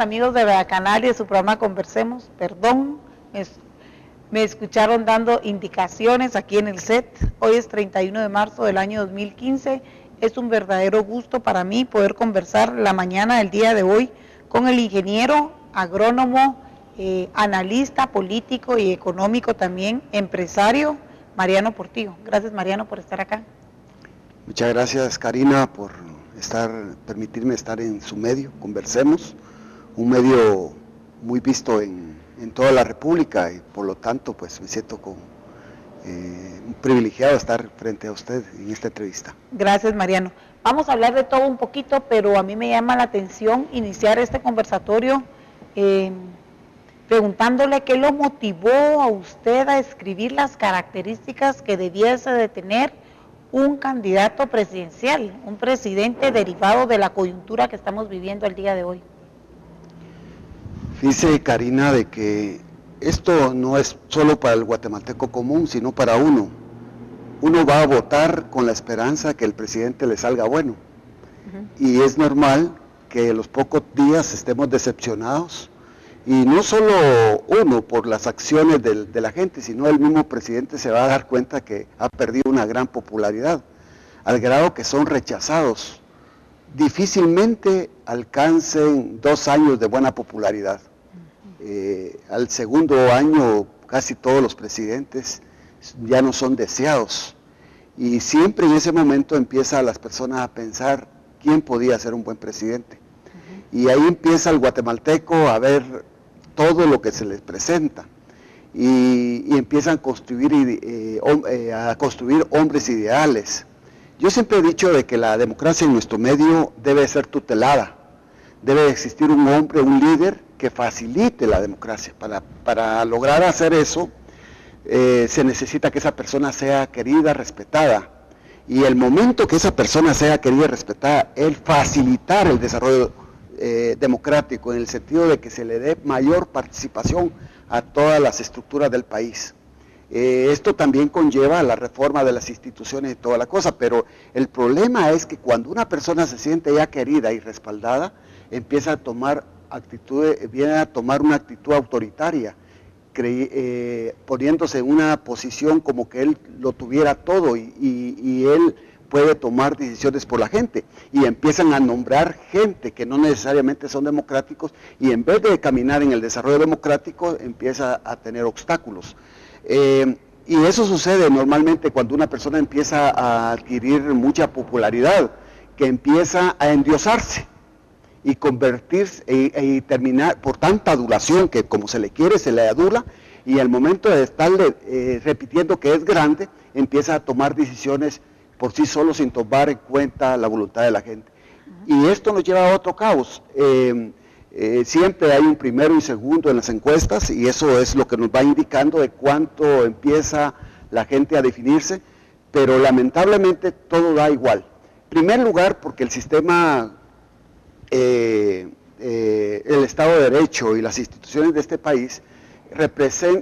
amigos de Canal y de su programa Conversemos. Perdón, me escucharon dando indicaciones aquí en el set. Hoy es 31 de marzo del año 2015. Es un verdadero gusto para mí poder conversar la mañana del día de hoy con el ingeniero, agrónomo, analista político y económico también, empresario, Mariano Portillo. Gracias, Mariano, por estar acá. Muchas gracias, Karina, por permitirme estar en su medio. Conversemos, un medio muy visto en toda la República, y por lo tanto pues me siento un privilegiado de estar frente a usted en esta entrevista. Gracias, Mariano. Vamos a hablar de todo un poquito, pero a mí me llama la atención iniciar este conversatorio preguntándole qué lo motivó a usted a escribir las características que debiese de tener un candidato presidencial, un presidente derivado de la coyuntura que estamos viviendo el día de hoy. Dice Karina de que esto no es solo para el guatemalteco común, sino para uno. Uno va a votar con la esperanza que el presidente le salga bueno. Y es normal que los pocos días estemos decepcionados. Y no solo uno por las acciones de la gente, sino el mismo presidente se va a dar cuenta que ha perdido una gran popularidad, al grado que son rechazados. Difícilmente alcancen 2 años de buena popularidad. Al segundo año casi todos los presidentes ya no son deseados. Y siempre en ese momento empiezan las personas a pensar quién podía ser un buen presidente. Y ahí empieza el guatemalteco a ver todo lo que se les presenta. Y empiezan a construir hombres ideales. Yo siempre he dicho de que la democracia en nuestro medio debe ser tutelada. Debe existir un hombre, un líder que facilite la democracia. Para lograr hacer eso, se necesita que esa persona sea querida, respetada. Y el momento que esa persona sea querida y respetada, el facilitar el desarrollo democrático, en el sentido de que se le dé mayor participación a todas las estructuras del país. Esto también conlleva la reforma de las instituciones y toda la cosa, pero el problema es que cuando una persona se siente ya querida y respaldada, empieza a tomar viene a tomar una actitud autoritaria, poniéndose en una posición como que él lo tuviera todo y él puede tomar decisiones por la gente, y empiezan a nombrar gente que no necesariamente son democráticos, y en vez de caminar en el desarrollo democrático empieza a tener obstáculos. Y eso sucede normalmente cuando una persona empieza a adquirir mucha popularidad, que empieza a endiosarse y convertirse y terminar por tanta adulación que como se le quiere, se le adula, y al momento de estarle repitiendo que es grande, empieza a tomar decisiones por sí solo sin tomar en cuenta la voluntad de la gente. Y esto nos lleva a otro caos. Siempre hay un primero y segundo en las encuestas, y eso es lo que nos va indicando de cuánto empieza la gente a definirse, pero lamentablemente todo da igual. En primer lugar, porque el sistema, el Estado de Derecho y las instituciones de este país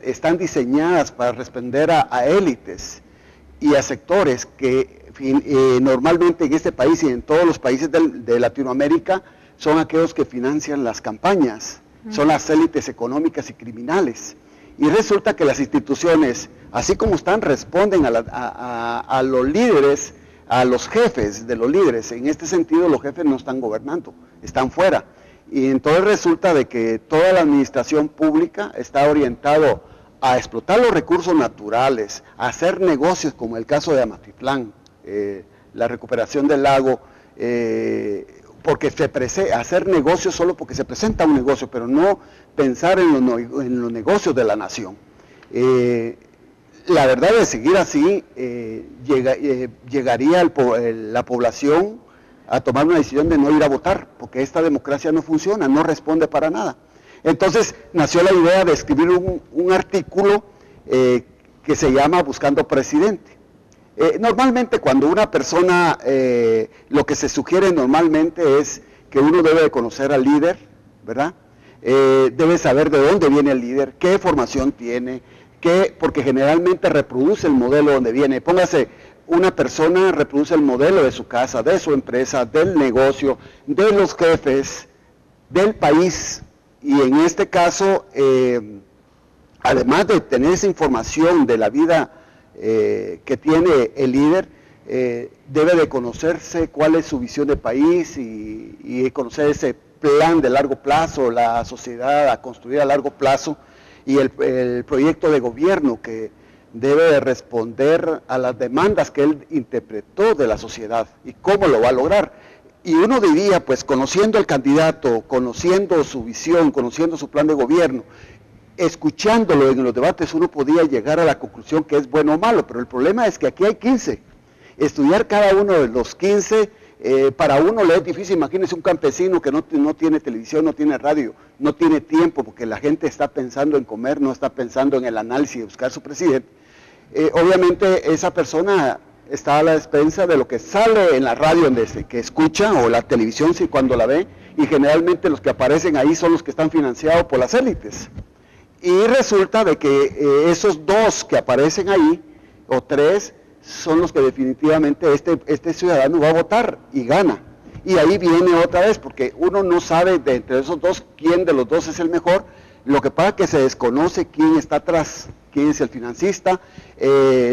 están diseñadas para responder a élites y a sectores que normalmente en este país y en todos los países de Latinoamérica son aquellos que financian las campañas, son las élites económicas y criminales. Y resulta que las instituciones, así como están, responden a los líderes, a los jefes de los líderes. En este sentido, los jefes no están gobernando, están fuera. Y entonces resulta de que toda la administración pública está orientado a explotar los recursos naturales, a hacer negocios como el caso de Amatitlán, la recuperación del lago, porque hacer negocios solo porque se presenta un negocio, pero no pensar en los negocios de la nación. La verdad, de seguir así, llegaría la población a tomar una decisión de no ir a votar, porque esta democracia no funciona, no responde para nada. Entonces nació la idea de escribir un artículo que se llama Buscando Presidente. Normalmente cuando una persona, lo que se sugiere normalmente es que uno debe de conocer al líder, ¿verdad? Debe saber de dónde viene el líder, qué formación tiene, porque generalmente reproduce el modelo donde viene. Póngase, una persona reproduce el modelo de su casa, de su empresa, del negocio, de los jefes, del país Y en este caso, además de tener esa información de la vida que tiene el líder, debe de conocerse cuál es su visión de país y conocer ese plan de largo plazo, la sociedad a construir a largo plazo y el proyecto de gobierno que debe de responder a las demandas que él interpretó de la sociedad y cómo lo va a lograr. Y uno diría, pues conociendo al candidato, conociendo su visión, conociendo su plan de gobierno, escuchándolo en los debates, uno podía llegar a la conclusión que es bueno o malo, pero el problema es que aquí hay 15. Estudiar cada uno de los 15, para uno le es difícil. Imagínense un campesino que no tiene televisión, no tiene radio, no tiene tiempo, porque la gente está pensando en comer, no está pensando en el análisis de buscar su presidente. Obviamente esa persona está a la despensa de lo que sale en la radio que escucha, o la televisión si cuando la ve, y generalmente los que aparecen ahí son los que están financiados por las élites. Y resulta de que esos dos que aparecen ahí, o tres, son los que definitivamente este ciudadano va a votar y gana. Y ahí viene otra vez, porque uno no sabe de entre esos dos quién de los dos es el mejor. Lo que pasa es que se desconoce quién está atrás, quién es el financista,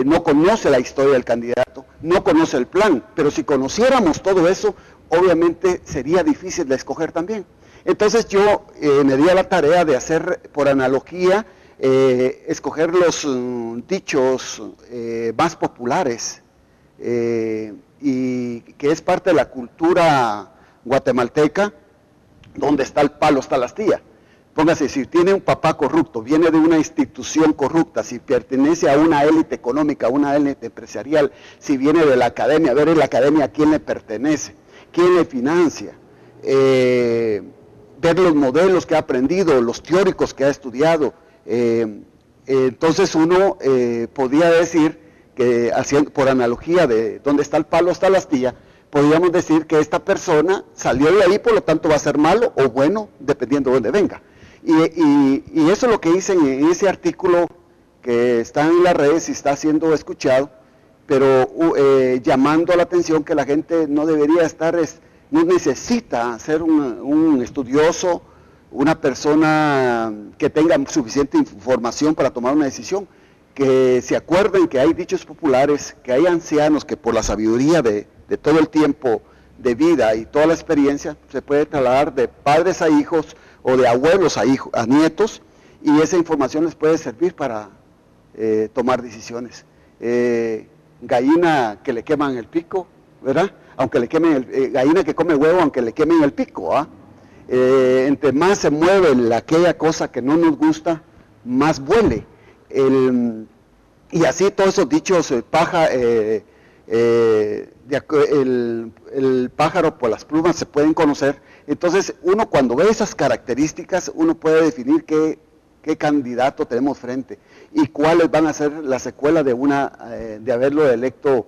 no conoce la historia del candidato, no conoce el plan, pero si conociéramos todo eso, obviamente sería difícil de escoger también. Entonces yo me di a la tarea de hacer, por analogía, escoger los dichos más populares, y que es parte de la cultura guatemalteca. Donde está el palo está la astilla. Póngase, si tiene un papá corrupto, viene de una institución corrupta, si pertenece a una élite económica, a una élite empresarial, si viene de la academia, a ver en la academia a quién le pertenece, quién le financia, ver los modelos que ha aprendido, los teóricos que ha estudiado. Entonces uno podía decir que, haciendo por analogía de donde está el palo está la astilla, podríamos decir que esta persona salió de ahí, por lo tanto va a ser malo o bueno, dependiendo de dónde venga. Y eso es lo que hice en ese artículo que está en las redes y está siendo escuchado, pero llamando a la atención que la gente no debería estar, no necesita ser un estudioso, una persona que tenga suficiente información para tomar una decisión, que se acuerden que hay dichos populares, que hay ancianos que por la sabiduría de todo el tiempo de vida y toda la experiencia se puede trasladar de padres a hijos o de abuelos a nietos, y esa información les puede servir para tomar decisiones. Gallina que le queman el pico, ¿verdad? Aunque le quemen gallina que come huevo aunque le quemen el pico, ¿ah? Entre más se mueve aquella cosa que no nos gusta, más vuele. Y así todos esos dichos, el pájaro por las plumas se pueden conocer. Entonces uno cuando ve esas características, uno puede definir qué candidato tenemos frente y cuáles van a ser la secuela de haberlo electo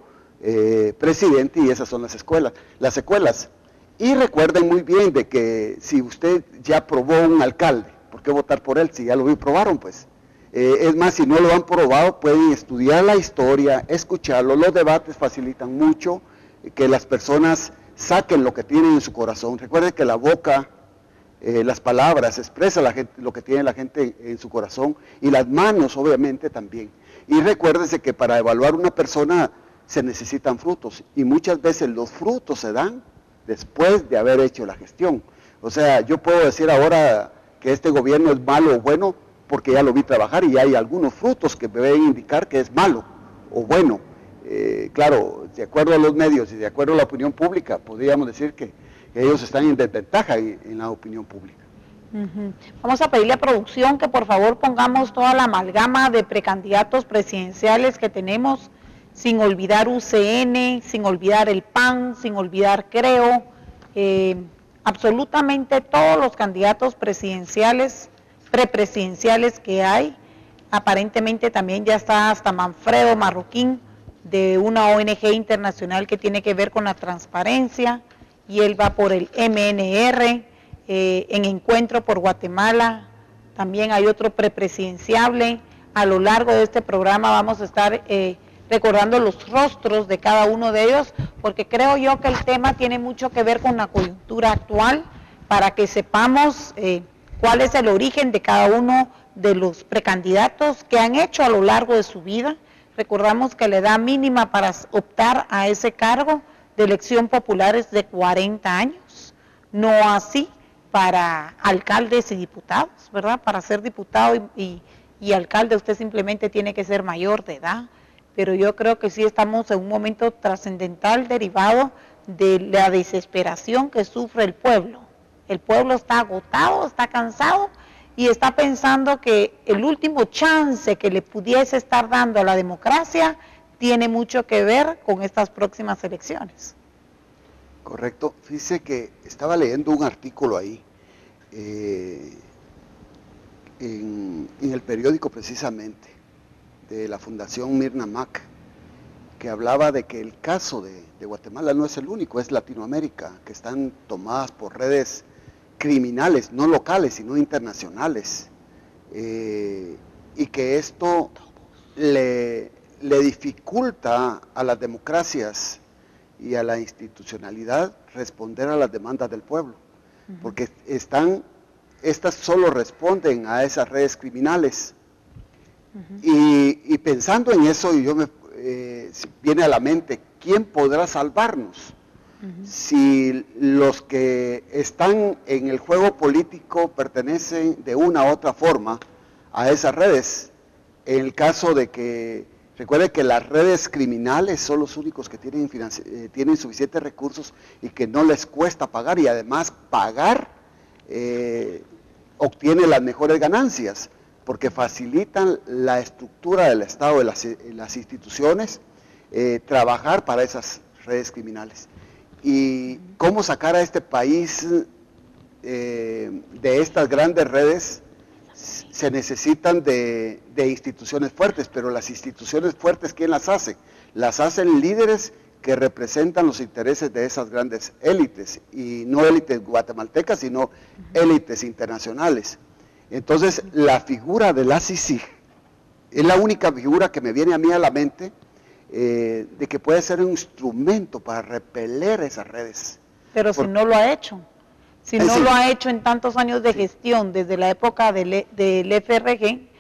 presidente, y esas son las secuelas. Y recuerden muy bien de que si usted ya probó un alcalde, ¿por qué votar por él si ya lo probaron? Pues es más, si no lo han probado, pueden estudiar la historia, escucharlo. Los debates facilitan mucho que las personas saquen lo que tienen en su corazón. Recuerden que la boca, las palabras, expresa lo que tiene la gente en su corazón, y las manos obviamente también. Y recuérdense que para evaluar una persona se necesitan frutos, y muchas veces los frutos se dan después de haber hecho la gestión. O sea, yo puedo decir ahora que este gobierno es malo o bueno porque ya lo vi trabajar y hay algunos frutos que me deben indicar que es malo o bueno. Claro, de acuerdo a los medios y de acuerdo a la opinión pública, podríamos decir que ellos están en desventaja en la opinión pública. Vamos a pedirle a producción que por favor pongamos toda la amalgama de precandidatos presidenciales que tenemos, sin olvidar UCN, sin olvidar el PAN, sin olvidar Creo, absolutamente todos los candidatos presidenciales, prepresidenciales que hay. Aparentemente también ya está hasta Manfredo Marroquín, de una ONG internacional que tiene que ver con la transparencia, y él va por el MNR, en Encuentro por Guatemala. También hay otro prepresidenciable. A lo largo de este programa vamos a estar recordando los rostros de cada uno de ellos, porque creo yo que el tema tiene mucho que ver con la coyuntura actual, para que sepamos cuál es el origen de cada uno de los precandidatos que han hecho a lo largo de su vida. Recordamos que la edad mínima para optar a ese cargo de elección popular es de 40 años, no así para alcaldes y diputados, ¿verdad? Para ser diputado y alcalde usted simplemente tiene que ser mayor de edad, pero yo creo que sí estamos en un momento trascendental derivado de la desesperación que sufre el pueblo. El pueblo está agotado, está cansado y está pensando que el último chance que le pudiese estar dando a la democracia tiene mucho que ver con estas próximas elecciones. Correcto. Fíjese que estaba leyendo un artículo ahí, en el periódico precisamente, de la Fundación Mirna Mac, que hablaba de que el caso de Guatemala no es el único, es Latinoamérica, que están tomadas por redes criminales, no locales, sino internacionales, y que esto le dificulta a las democracias y a la institucionalidad responder a las demandas del pueblo, porque estas solo responden a esas redes criminales. Y pensando en eso, viene a la mente, ¿quién podrá salvarnos? Si los que están en el juego político pertenecen de una u otra forma a esas redes. En el caso de que, recuerde que las redes criminales son los únicos que tienen suficientes recursos y que no les cuesta pagar, y además pagar obtiene las mejores ganancias, porque facilitan la estructura del Estado, de las instituciones, trabajar para esas redes criminales. Y cómo sacar a este país de estas grandes redes. Se necesitan de instituciones fuertes, pero las instituciones fuertes, ¿quién las hace? Las hacen líderes que representan los intereses de esas grandes élites, y no élites guatemaltecas, sino élites internacionales. Entonces, la figura de la CICIG es la única figura que me viene a mí a la mente, de que puede ser un instrumento para repeler esas redes. Pero si no lo ha hecho. Si no lo ha hecho en tantos años de gestión, desde la época del FRG,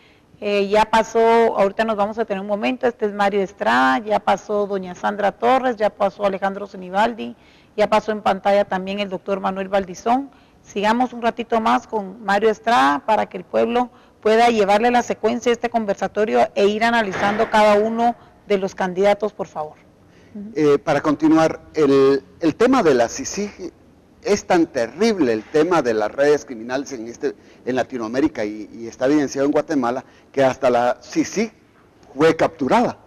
ya pasó, ahorita nos vamos a tener un momento, este es Mario Estrada, ya pasó doña Sandra Torres, ya pasó Alejandro Zenibaldi, ya pasó en pantalla también el doctor Manuel Valdizón. Sigamos un ratito más con Mario Estrada para que el pueblo pueda llevarle la secuencia de este conversatorio e ir analizando cada uno de los candidatos, por favor. Para continuar, el tema de la CICIG es tan terrible, el tema de las redes criminales en Latinoamérica y está evidenciado en Guatemala, que hasta la CICIG fue capturada.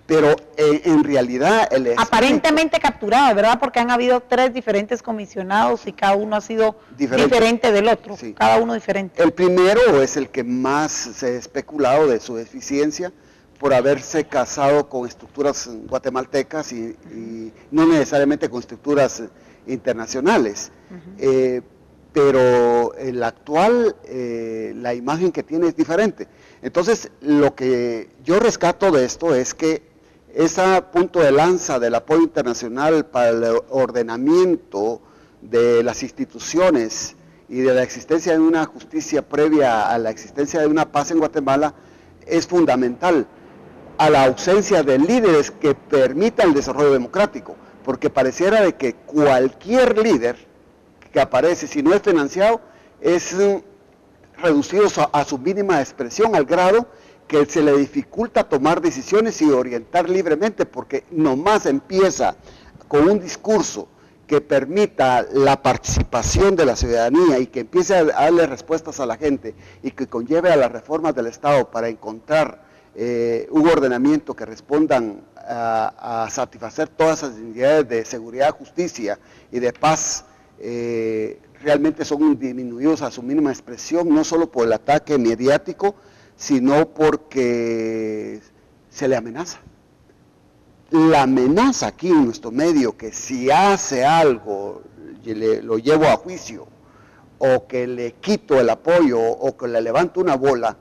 Pero en realidad aparentemente capturada, ¿verdad? Porque han habido 3 diferentes comisionados y cada uno ha sido diferente del otro, sí. Cada uno diferente. El primero es el que más se ha especulado de su eficiencia, por haberse casado con estructuras guatemaltecas y no necesariamente con estructuras internacionales, pero el actual, la imagen que tiene es diferente. Entonces, lo que yo rescato de esto es que ese punto de lanza del apoyo internacional para el ordenamiento de las instituciones y de la existencia de una justicia previa a la existencia de una paz en Guatemala es fundamental, a la ausencia de líderes que permitan el desarrollo democrático, porque pareciera de que cualquier líder que aparece, si no es financiado, es reducido a su mínima expresión, al grado que se le dificulta tomar decisiones y orientar libremente, porque nomás empieza con un discurso que permita la participación de la ciudadanía y que empiece a darle respuestas a la gente y que conlleve a las reformas del Estado para encontrar un ordenamiento que respondan a satisfacer todas esas necesidades de seguridad, justicia y de paz, realmente son disminuidos a su mínima expresión, no solo por el ataque mediático, sino porque se le amenaza. La amenaza aquí en nuestro medio, que si hace algo, lo llevo a juicio, o que le quito el apoyo, o que le levanto una bola,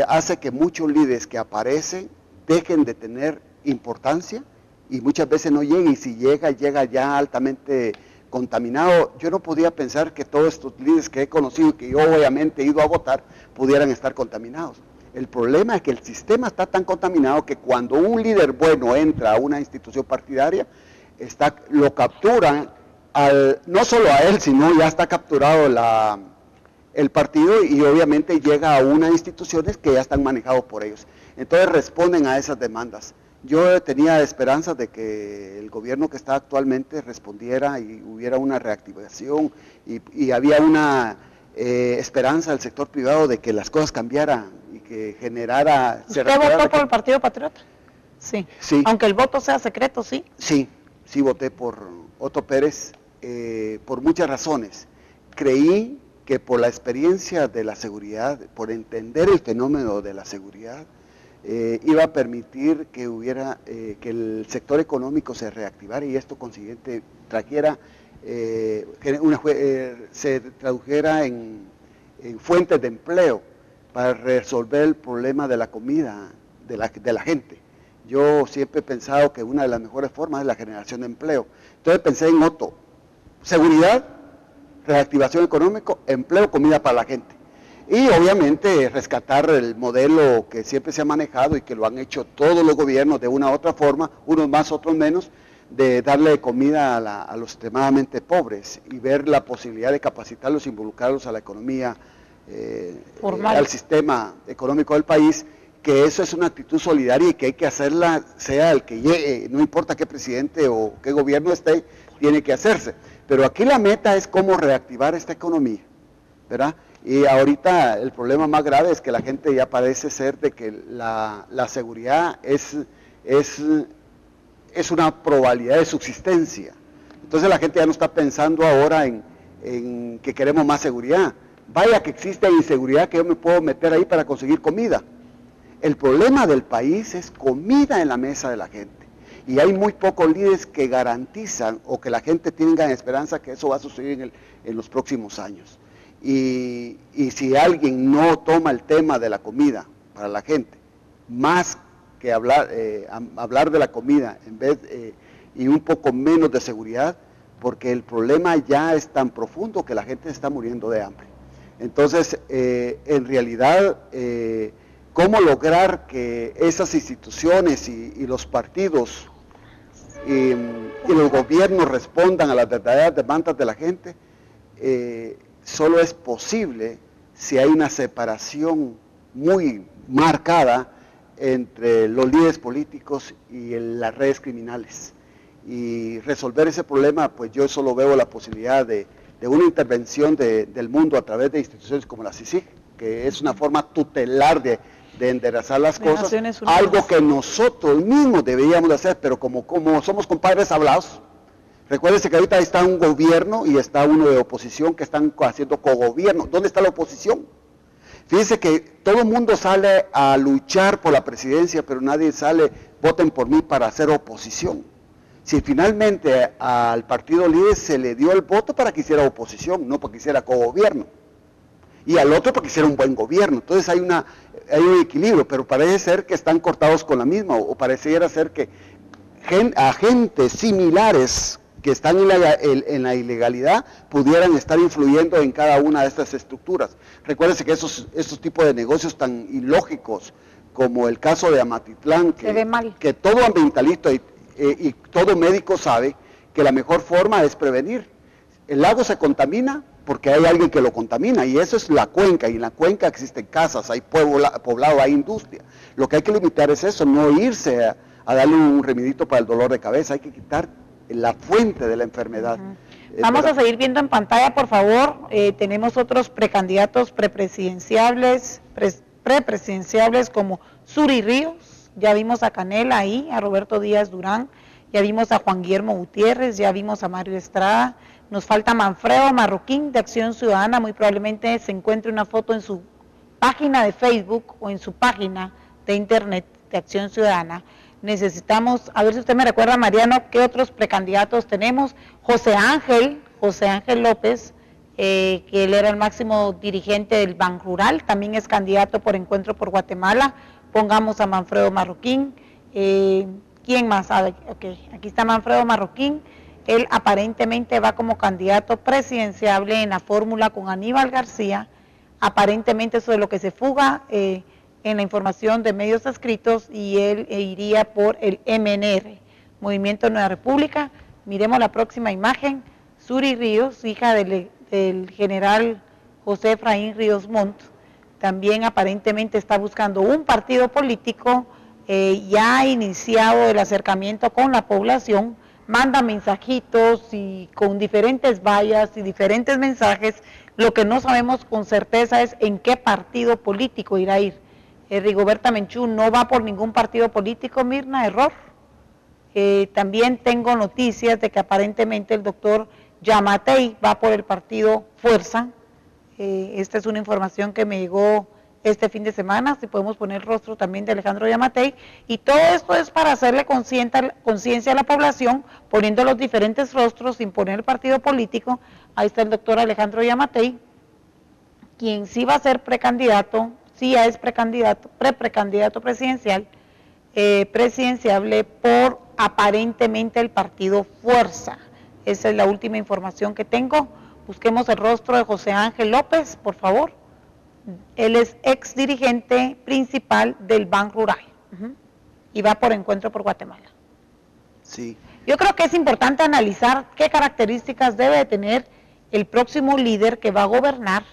hace que muchos líderes que aparecen dejen de tener importancia y muchas veces no lleguen, y si llega ya altamente contaminado. Yo no podía pensar que todos estos líderes que he conocido y que yo obviamente he ido a votar pudieran estar contaminados. El problema es que el sistema está tan contaminado que cuando un líder bueno entra a una institución partidaria, lo capturan, no solo a él, sino ya está capturado el partido y obviamente llega a unas instituciones que ya están manejados por ellos. Entonces responden a esas demandas. Yo tenía esperanzas de que el gobierno que está actualmente respondiera y hubiera una reactivación y había una esperanza del sector privado de que las cosas cambiaran y que generara... ¿Usted votó por el Partido Patriota? Sí. Sí. Aunque el voto sea secreto, ¿sí? Sí voté por Otto Pérez por muchas razones. Creí que por la experiencia de la seguridad, por entender el fenómeno de la seguridad, iba a permitir que que el sector económico se reactivara y esto consiguiente trajera, se tradujera en fuentes de empleo para resolver el problema de la comida de la gente. Yo siempre he pensado que una de las mejores formas es la generación de empleo. Entonces pensé en Otto: seguridad, reactivación económica, empleo, comida para la gente. Y obviamente rescatar el modelo que siempre se ha manejado y que lo han hecho todos los gobiernos de una u otra forma, unos más, otros menos, de darle comida a los extremadamente pobres y ver la posibilidad de capacitarlos, involucrarlos a la economía, al sistema económico del país, que eso es una actitud solidaria y que hay que hacerla, sea el que llegue, no importa qué presidente o qué gobierno esté, tiene que hacerse. Pero aquí la meta es cómo reactivar esta economía, ¿verdad? Y ahorita el problema más grave es que la gente ya parece ser de que la seguridad es una probabilidad de subsistencia. Entonces la gente ya no está pensando ahora en que queremos más seguridad. Vaya que existe inseguridad que yo me puedo meter ahí para conseguir comida. El problema del país es comida en la mesa de la gente. Y hay muy pocos líderes que garantizan o que la gente tenga esperanza que eso va a suceder en los próximos años. Y si alguien no toma el tema de la comida para la gente, más que hablar de la comida en vez y un poco menos de seguridad, porque el problema ya es tan profundo que la gente está muriendo de hambre. Entonces, en realidad, ¿cómo lograr que esas instituciones y los partidos y los gobiernos respondan a las verdaderas demandas de la gente? Solo es posible si hay una separación muy marcada entre los líderes políticos y las redes criminales. Y resolver ese problema, pues yo solo veo la posibilidad de una intervención del mundo a través de instituciones como la CICIG, que es una forma tutelar de enderezar las cosas, algo que nosotros mismos deberíamos de hacer, pero como somos compadres hablados. Recuérdense que ahorita está un gobierno y está uno de oposición que están haciendo cogobierno. ¿Dónde está la oposición? Fíjense que todo el mundo sale a luchar por la presidencia, pero nadie sale, voten por mí para hacer oposición. Si finalmente al partido líder se le dio el voto para que hiciera oposición, no para que hiciera cogobierno. Y al otro para que hiciera un buen gobierno. Entonces hay un equilibrio, pero parece ser que están cortados con la misma, o pareciera ser que agentes similares que están en la ilegalidad pudieran estar influyendo en cada una de estas estructuras. Recuérdense que estos tipos de negocios tan ilógicos, como el caso de Amatitlán, que todo ambientalista y todo médico sabe que la mejor forma es prevenir. El lago se contamina porque hay alguien que lo contamina, y eso es la cuenca, y en la cuenca existen casas, hay poblado, hay industria. Lo que hay que limitar es eso, no irse a darle un remedito para el dolor de cabeza, hay que quitar la fuente de la enfermedad. Vamos a seguir viendo en pantalla, por favor. Tenemos otros precandidatos prepresidenciables como Suri Ríos, ya vimos a Canela ahí, a Roberto Díaz Durán, ya vimos a Juan Guillermo Gutiérrez, ya vimos a Mario Estrada, nos falta Manfredo Marroquín de Acción Ciudadana, muy probablemente se encuentre una foto en su página de Facebook o en su página de internet de Acción Ciudadana. Necesitamos, a ver si usted me recuerda, Mariano, qué otros precandidatos tenemos. José Ángel López, que él era el máximo dirigente del Ban Rural, también es candidato por Encuentro por Guatemala. Pongamos a Manfredo Marroquín. ¿Quién más? Okay, aquí está Manfredo Marroquín. Él aparentemente va como candidato presidenciable en la fórmula con Aníbal García, aparentemente eso es lo que se fuga en la información de medios escritos, y él iría por el MNR, Movimiento Nueva República. Miremos la próxima imagen. Suri Ríos, hija del general José Efraín Ríos Montt, también aparentemente está buscando un partido político, ya ha iniciado el acercamiento con la población, manda mensajitos y con diferentes vallas y diferentes mensajes. Lo que no sabemos con certeza es en qué partido político irá a ir. Rigoberta Menchú no va por ningún partido político, Mirna, error. También tengo noticias de que aparentemente el doctor Yamatei va por el partido Fuerza. Esta es una información que me llegó este fin de semana. Si podemos poner el rostro también de Alejandro Yamatei, y todo esto es para hacerle conciencia a la población, poniendo los diferentes rostros sin poner el partido político. Ahí está el doctor Alejandro Yamatei, quien sí va a ser precandidato, sí ya es precandidato presidencial, presidenciable por aparentemente el partido Fuerza. Esa es la última información que tengo. Busquemos el rostro de José Ángel López, por favor. Él es ex dirigente principal del Ban Rural y va por Encuentro por Guatemala. Sí. Yo creo que es importante analizar qué características debe de tener el próximo líder que va a gobernar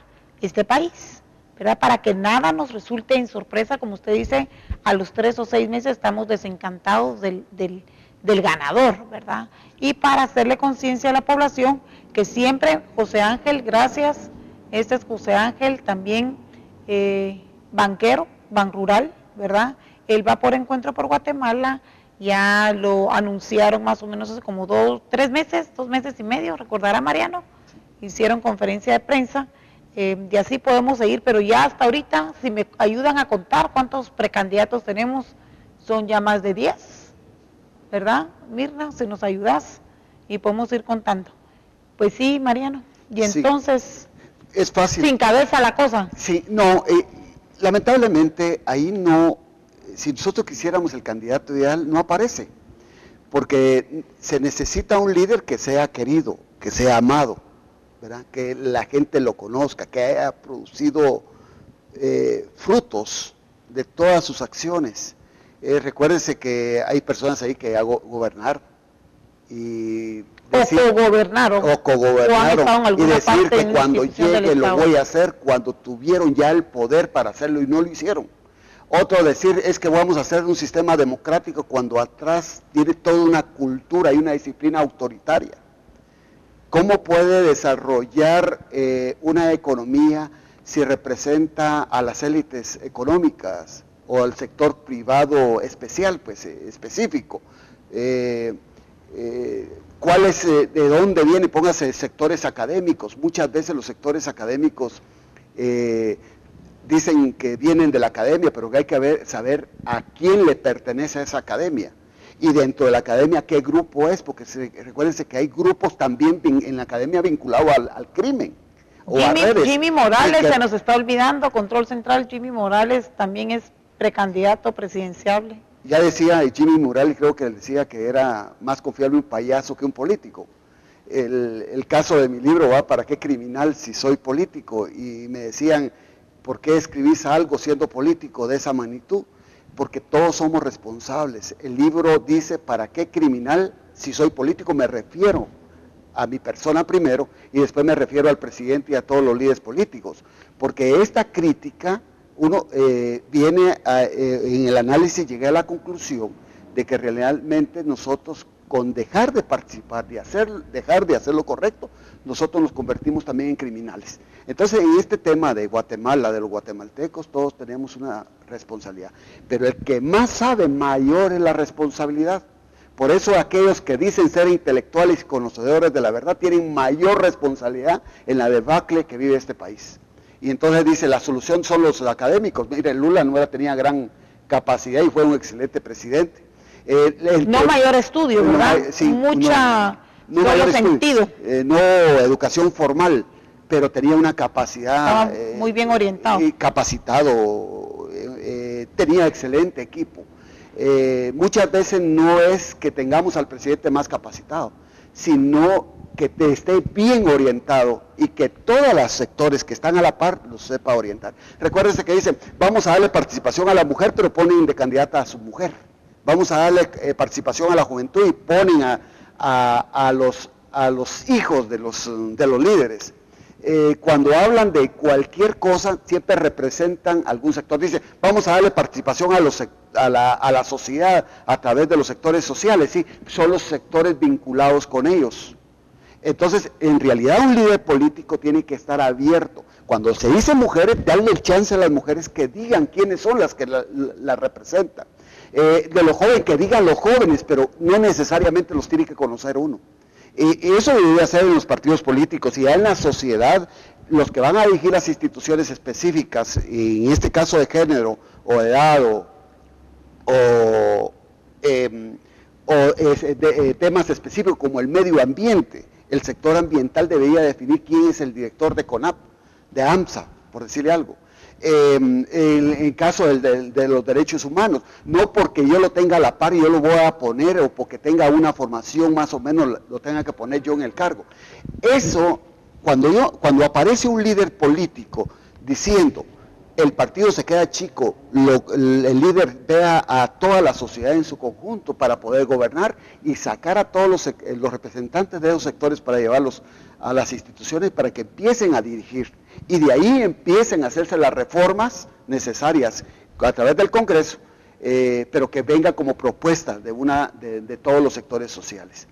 este país, ¿verdad? Para que nada nos resulte en sorpresa, como usted dice, a los 3 o 6 meses estamos desencantados del ganador, ¿verdad? Y para hacerle conciencia a la población que siempre, José Ángel, gracias, este es José Ángel, también banquero, Ban Rural, ¿verdad? Él va por Encuentro por Guatemala, ya lo anunciaron más o menos hace como 2 meses y medio, recordará Mariano, hicieron conferencia de prensa, y así podemos seguir, pero ya hasta ahorita, si me ayudan a contar cuántos precandidatos tenemos, son ya más de 10, ¿verdad, Mirna? Si nos ayudas y podemos ir contando. Pues sí, Mariano, y entonces... Sí, es fácil. Sin cabeza la cosa. Sí, no, lamentablemente ahí no, si nosotros quisiéramos el candidato ideal, no aparece, porque se necesita un líder que sea querido, que sea amado, ¿verdad? Que la gente lo conozca, que haya producido frutos de todas sus acciones. Recuérdense que hay personas ahí que hago gobernar y decir, o cogobernaron y decir que cuando llegue lo voy a hacer, cuando tuvieron ya el poder para hacerlo y no lo hicieron. Otro decir es que vamos a hacer un sistema democrático cuando atrás tiene toda una cultura y una disciplina autoritaria. ¿Cómo puede desarrollar una economía si representa a las élites económicas o al sector privado especial, pues específico? ¿Cuál es, de dónde viene? Póngase sectores académicos. Muchas veces los sectores académicos dicen que vienen de la academia, pero que hay que saber a quién le pertenece a esa academia. Y dentro de la academia, ¿qué grupo es? Porque recuérdense que hay grupos también en la academia vinculados al crimen. Jimmy Morales, se nos está olvidando, Control Central, Jimmy Morales también es precandidato presidenciable. Ya decía Jimmy Morales, creo que decía que era más confiable un payaso que un político. El caso de mi libro va, ¿para qué criminal si soy político? Y me decían, ¿por qué escribís algo siendo político de esa magnitud? Porque todos somos responsables. El libro dice, ¿para qué criminal si soy político? Me refiero a mi persona primero y después me refiero al presidente y a todos los líderes políticos. Porque esta crítica, uno viene en el análisis, llegué a la conclusión de que realmente nosotros, con dejar de participar, dejar de hacer lo correcto, nosotros nos convertimos también en criminales. Entonces, en este tema de Guatemala, de los guatemaltecos, todos tenemos una responsabilidad. Pero el que más sabe, mayor es la responsabilidad. Por eso aquellos que dicen ser intelectuales y conocedores de la verdad tienen mayor responsabilidad en la debacle que vive este país. Y entonces dice, la solución son los académicos. Mire, Lula no tenía gran capacidad y fue un excelente presidente. No mayor estudio, ¿verdad? Sí, mucha no solo sentido. No educación formal, pero tenía una capacidad. Estaba muy bien orientado. Capacitado, tenía excelente equipo. Muchas veces no es que tengamos al presidente más capacitado, sino que te esté bien orientado y que todos los sectores que están a la par los sepa orientar. Recuérdense que dicen, vamos a darle participación a la mujer, pero ponen de candidata a su mujer. Vamos a darle participación a la juventud y ponen a los hijos de los líderes. Cuando hablan de cualquier cosa, siempre representan algún sector. Dice, vamos a darle participación a la sociedad a través de los sectores sociales. Sí, son los sectores vinculados con ellos. Entonces, en realidad un líder político tiene que estar abierto. Cuando se dice mujeres, darle el chance a las mujeres que digan quiénes son las que la representan. De los jóvenes, que digan los jóvenes, pero no necesariamente los tiene que conocer uno. Y eso debería ser en los partidos políticos y ya en la sociedad, los que van a dirigir las instituciones específicas, y en este caso de género, o edad, temas específicos como el medio ambiente. El sector ambiental debería definir quién es el director de CONAP, de AMSA, por decirle algo. En el caso de los derechos humanos, no porque yo lo tenga a la par y yo lo voy a poner, o porque tenga una formación más o menos lo tenga que poner yo en el cargo. Eso, cuando aparece un líder político diciendo, el partido se queda chico, el líder vea a toda la sociedad en su conjunto para poder gobernar y sacar a todos los representantes de esos sectores para llevarlos a las instituciones para que empiecen a dirigir y de ahí empiecen a hacerse las reformas necesarias a través del Congreso, pero que venga como propuesta de todos los sectores sociales.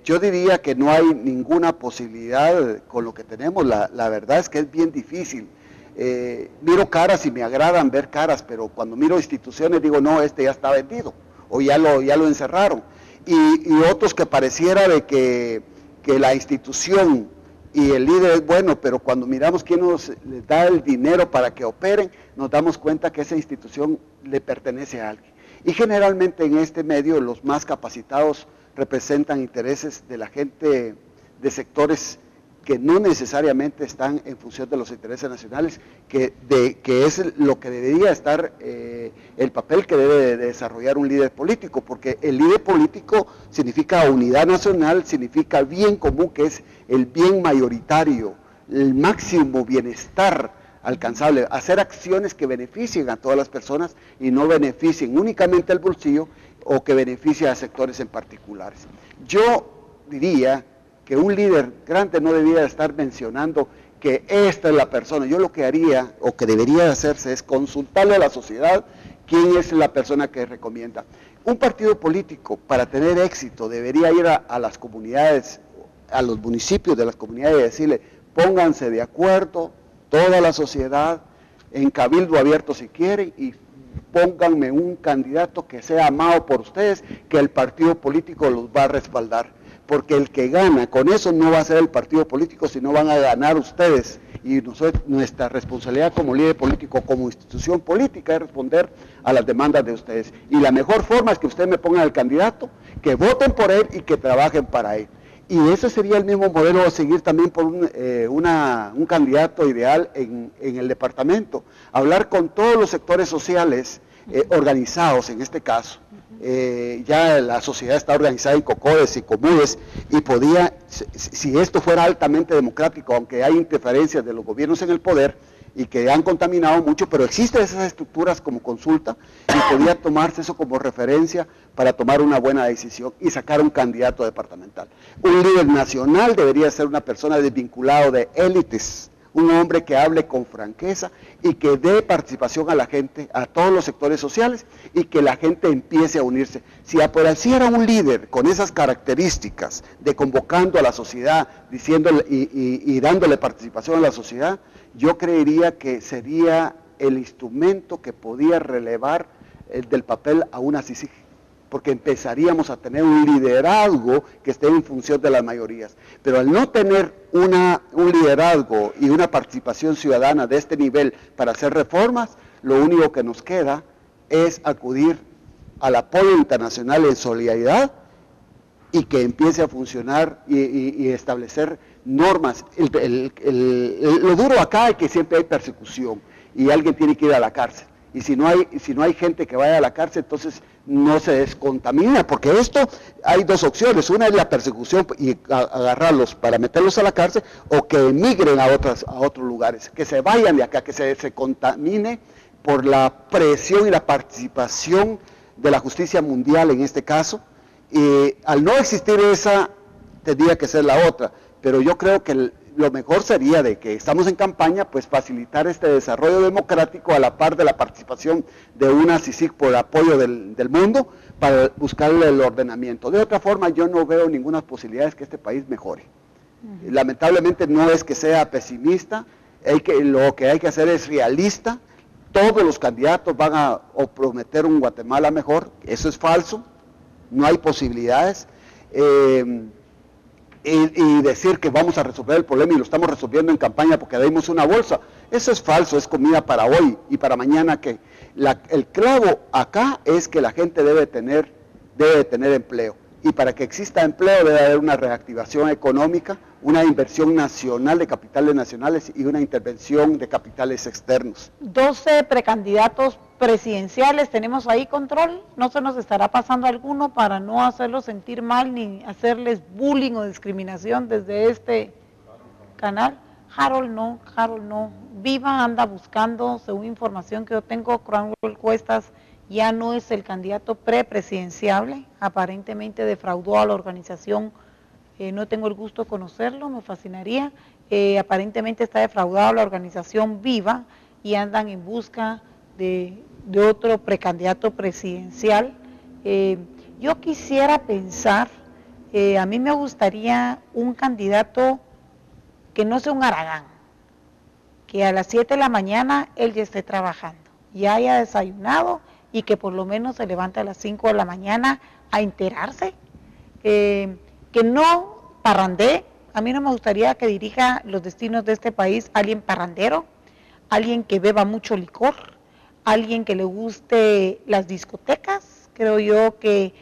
Yo diría que no hay ninguna posibilidad con lo que tenemos, la verdad es que es bien difícil. Miro caras y me agradan ver caras, pero cuando miro instituciones digo, no, este ya está vendido, o ya lo encerraron. Y otros que pareciera de que la institución y el líder es bueno, pero cuando miramos quién les da el dinero para que operen, nos damos cuenta que esa institución le pertenece a alguien. Y generalmente en este medio los más capacitados representan intereses de la gente de sectores que no necesariamente están en función de los intereses nacionales, que es lo que debería estar, el papel que debe de desarrollar un líder político, porque el líder político significa unidad nacional, significa bien común, que es el bien mayoritario, el máximo bienestar alcanzable, hacer acciones que beneficien a todas las personas y no beneficien únicamente al bolsillo o que beneficien a sectores en particulares. Yo diría que un líder grande no debía estar mencionando que esta es la persona. Yo lo que haría, o que debería hacerse, es consultarle a la sociedad quién es la persona que recomienda. Un partido político, para tener éxito, debería ir a las comunidades, a los municipios de las comunidades y decirle, pónganse de acuerdo, toda la sociedad, en cabildo abierto si quieren, y pónganme un candidato que sea amado por ustedes, que el partido político los va a respaldar. Porque el que gana con eso no va a ser el partido político, sino van a ganar ustedes. Y nuestra responsabilidad como líder político, como institución política, es responder a las demandas de ustedes. Y la mejor forma es que ustedes me pongan al candidato, que voten por él y que trabajen para él. Y ese sería el mismo modelo a seguir también por un candidato ideal en el departamento. Hablar con todos los sectores sociales organizados en este caso. Ya la sociedad está organizada en COCODES y COMUDES y podía, si esto fuera altamente democrático, aunque hay interferencias de los gobiernos en el poder y que han contaminado mucho, pero existen esas estructuras como consulta y podía tomarse eso como referencia para tomar una buena decisión y sacar un candidato departamental. Un líder nacional debería ser una persona desvinculada de élites, un hombre que hable con franqueza y que dé participación a la gente, a todos los sectores sociales, y que la gente empiece a unirse. Si apareciera un líder con esas características de convocando a la sociedad, diciéndole y dándole participación a la sociedad, yo creería que sería el instrumento que podía relevar del papel a una CICIG, porque empezaríamos a tener un liderazgo que esté en función de las mayorías. Pero al no tener un liderazgo y una participación ciudadana de este nivel para hacer reformas, lo único que nos queda es acudir al apoyo internacional en solidaridad y que empiece a funcionar y establecer normas. Lo duro acá es que siempre hay persecución y alguien tiene que ir a la cárcel. Y si no hay gente que vaya a la cárcel, entonces no se descontamina, porque esto hay dos opciones: una es la persecución y agarrarlos para meterlos a la cárcel, o que emigren a otros lugares, que se vayan de acá, que se contamine por la presión y la participación de la justicia mundial en este caso. Al no existir esa, tendría que ser la otra, pero yo creo que lo mejor sería, de que estamos en campaña, pues facilitar este desarrollo democrático a la par de la participación de una CICIG por apoyo del mundo para buscarle el ordenamiento. De otra forma, yo no veo ninguna posibilidad que este país mejore. Lamentablemente no es que sea pesimista, lo que hay que hacer es realista. Todos los candidatos van a prometer un Guatemala mejor, eso es falso, no hay posibilidades. Y decir que vamos a resolver el problema y lo estamos resolviendo en campaña porque dimos una bolsa, eso es falso, es comida para hoy y para mañana. Que el clavo acá es que la gente debe tener empleo, y para que exista empleo debe haber una reactivación económica, una inversión nacional de capitales nacionales y una intervención de capitales externos. 12 precandidatos presidenciales, ¿tenemos ahí control? ¿No se nos estará pasando alguno para no hacerlos sentir mal ni hacerles bullying o discriminación desde este canal? Harold no. Viva anda buscando, según información que yo tengo, Cromwell Cuestas ya no es el candidato prepresidenciable, aparentemente defraudó a la organización, no tengo el gusto de conocerlo, me fascinaría, aparentemente está defraudado la organización Viva y andan en busca de otro precandidato presidencial. Yo quisiera pensar, a mí me gustaría un candidato que no sea un haragán, que a las 7 de la mañana él ya esté trabajando, ya haya desayunado y que por lo menos se levante a las 5 de la mañana a enterarse, que no parrandee. A mí no me gustaría que dirija los destinos de este país alguien parrandero, alguien que beba mucho licor, alguien que le guste las discotecas. Creo yo que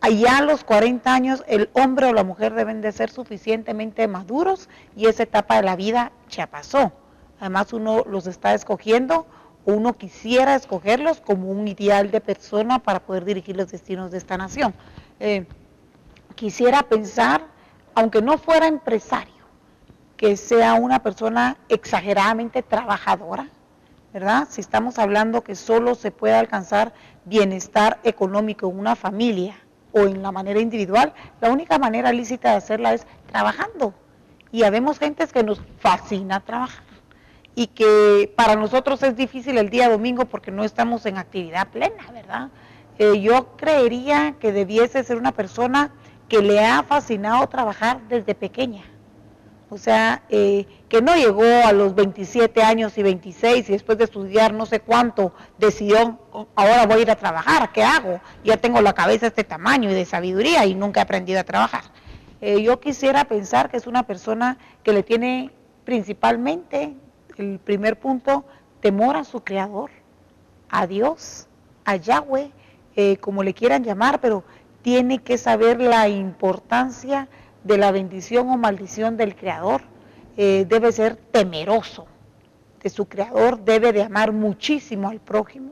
allá a los 40 años el hombre o la mujer deben de ser suficientemente maduros y esa etapa de la vida ya pasó. Además uno los está escogiendo, o uno quisiera escogerlos como un ideal de persona para poder dirigir los destinos de esta nación. Quisiera pensar, aunque no fuera empresario, que sea una persona exageradamente trabajadora, ¿verdad? Si estamos hablando que solo se puede alcanzar bienestar económico en una familia o en la manera individual, la única manera lícita de hacerla es trabajando. Y habemos gentes que nos fascina trabajar y que para nosotros es difícil el día domingo porque no estamos en actividad plena, ¿verdad? Yo creería que debiese ser una persona que le ha fascinado trabajar desde pequeña. O sea, que no llegó a los 27 años y 26 y después de estudiar no sé cuánto decidió, ahora voy a ir a trabajar, ¿qué hago? Ya tengo la cabeza este tamaño y de sabiduría y nunca he aprendido a trabajar. Yo quisiera pensar que es una persona que le tiene principalmente, el primer punto, temor a su creador, a Dios, a Yahweh, como le quieran llamar, pero tiene que saber la importancia de la bendición o maldición del creador. Debe ser temeroso de su creador, debe de amar muchísimo al prójimo,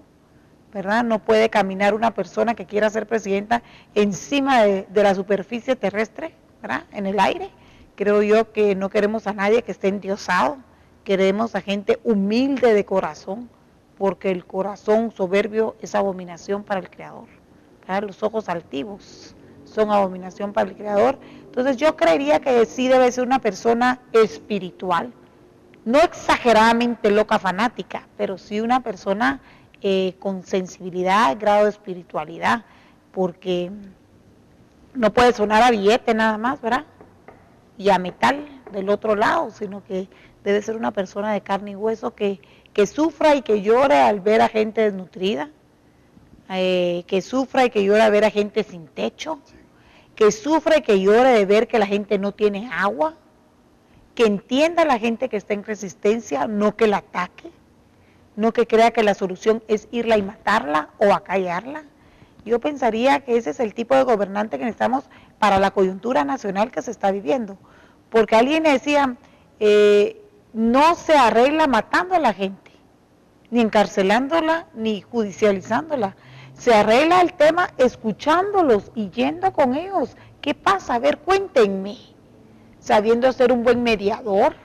¿verdad? No puede caminar una persona que quiera ser presidenta encima de la superficie terrestre, ¿verdad? En el aire. Creo yo que no queremos a nadie que esté endiosado, queremos a gente humilde de corazón, porque el corazón soberbio es abominación para el creador, ¿verdad? Los ojos altivos son abominación para el creador. Entonces yo creería que sí debe ser una persona espiritual, no exageradamente loca fanática, pero sí una persona con sensibilidad, grado de espiritualidad, porque no puede sonar a billete nada más, ¿verdad? Y a metal del otro lado, sino que debe ser una persona de carne y hueso que sufra y que llore al ver a gente desnutrida, que sufra y que llore al ver a gente sin techo, que sufra y que llore de ver que la gente no tiene agua, que entienda a la gente que está en resistencia, no que la ataque, no que crea que la solución es irla y matarla o acallarla. Yo pensaría que ese es el tipo de gobernante que necesitamos para la coyuntura nacional que se está viviendo, porque alguien decía, no se arregla matando a la gente, ni encarcelándola, ni judicializándola. Se arregla el tema escuchándolos y yendo con ellos. ¿Qué pasa? A ver, cuéntenme. Sabiendo ser un buen mediador,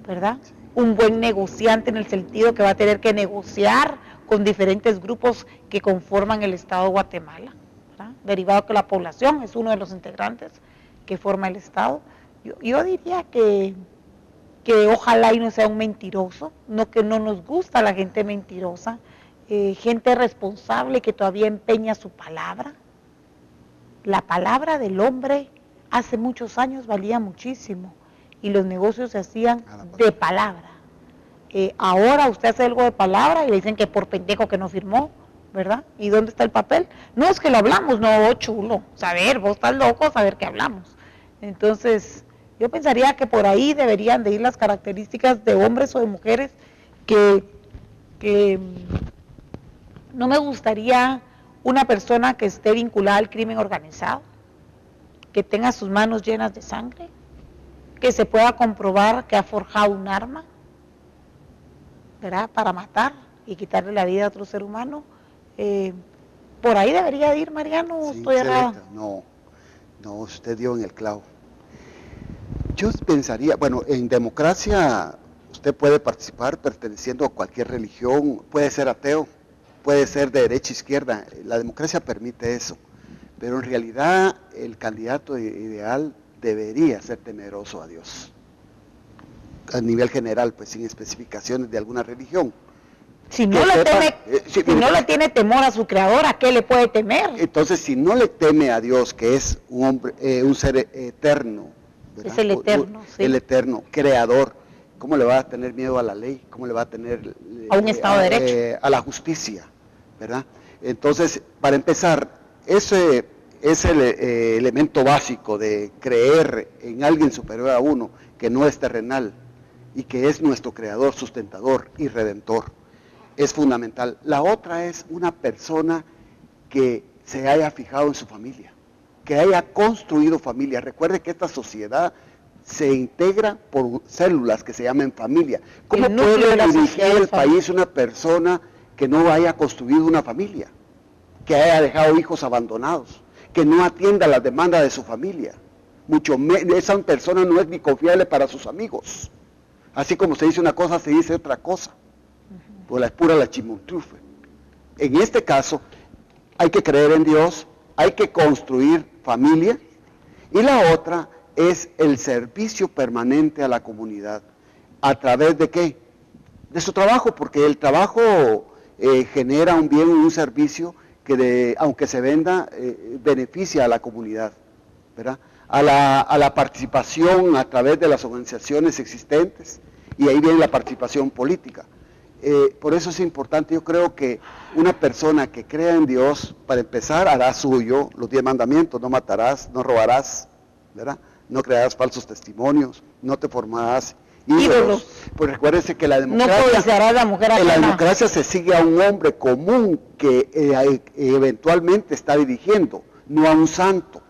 ¿verdad? Un buen negociante en el sentido que va a tener que negociar con diferentes grupos que conforman el Estado de Guatemala, ¿verdad? Derivado que la población es uno de los integrantes que forma el Estado. Yo diría que ojalá y no sea un mentiroso, no, que no nos gusta la gente mentirosa, gente responsable que todavía empeña su palabra. La palabra del hombre hace muchos años valía muchísimo y los negocios se hacían de palabra. Ahora usted hace algo de palabra y le dicen que por pendejo que no firmó, ¿verdad? ¿Y dónde está el papel? No, es que lo hablamos, no, chulo, saber, vos estás loco, saber que hablamos. Entonces, yo pensaría que por ahí deberían de ir las características de hombres o de mujeres que no me gustaría una persona que esté vinculada al crimen organizado, que tenga sus manos llenas de sangre, que se pueda comprobar que ha forjado un arma, ¿verdad?, para matar y quitarle la vida a otro ser humano. Por ahí debería de ir, Mariano, sí, estoy errada. No, usted dio en el clavo. Yo pensaría, bueno, en democracia usted puede participar perteneciendo a cualquier religión, puede ser ateo, puede ser de derecha, izquierda, la democracia permite eso, pero en realidad el candidato ideal debería ser temeroso a Dios, a nivel general, pues sin especificaciones de alguna religión. Si no le tiene temor a su creador, ¿a qué le puede temer? Entonces, si no le teme a Dios, que es un hombre, un ser eterno, ¿verdad? Es el eterno, sí. El eterno, creador, ¿cómo le va a tener miedo a la ley? ¿Cómo le va a tener a un Estado de Derecho? A la justicia, ¿verdad? Entonces, para empezar, ese es el elemento básico de creer en alguien superior a uno, que no es terrenal y que es nuestro creador, sustentador y redentor. Es fundamental. La otra es una persona que se haya fijado en su familia, que haya construido familia. Recuerde que esta sociedad se integra por células que se llaman familia. ¿Cómo puede dirigir el país una persona que no haya construido una familia, que haya dejado hijos abandonados, que no atienda las demandas de su familia? Mucho menos, esa persona no es ni confiable para sus amigos. Así como se dice una cosa, se dice otra cosa. Pues es pura la chimontrufe. En este caso, hay que creer en Dios, hay que construir familia, y la otra es el servicio permanente a la comunidad. ¿A través de qué? De su trabajo, porque el trabajo genera un bien, un servicio que aunque se venda, beneficia a la comunidad, ¿verdad? A la participación a través de las organizaciones existentes, y ahí viene la participación política. Por eso es importante, yo creo que una persona que crea en Dios, para empezar, hará suyo los 10 mandamientos: no matarás, no robarás, ¿verdad?, no crearás falsos testimonios, no te formarás ídolos. Pues recuérdense que la democracia se sigue a un hombre común que eventualmente está dirigiendo, no a un santo.